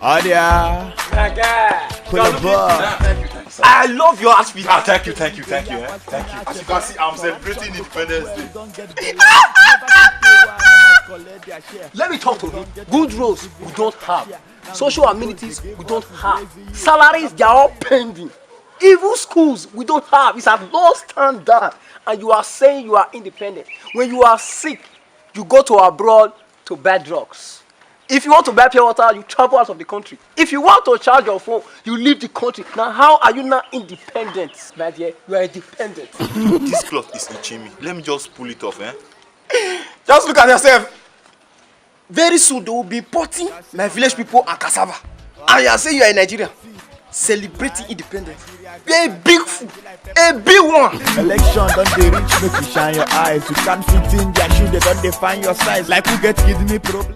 Adia. I love your outfit. Thank you. Thank you. As you can see, I'm celebrating Independence Day. Let me talk to him. Good roads we don't have. Social amenities we don't have. Salaries they are all pending. Even schools we don't have. It's at low standard. And you are saying you are independent. When you are sick, you go to abroad to buy drugs. If you want to buy pure water, you travel out of the country. If you want to charge your phone, you leave the country. Now, how are you not independent, my dear? You are independent. This cloth is itching me. Let me just pull it off, eh? Just look at yourself. Very soon, they will be importing my village people and cassava. And you are saying you are in Nigeria, celebrating independence. You are a big fool. A big one. Election don't they reach, make you shine your eyes. You can't fit in their shoe, they don't define your size. Like who get kidney problem.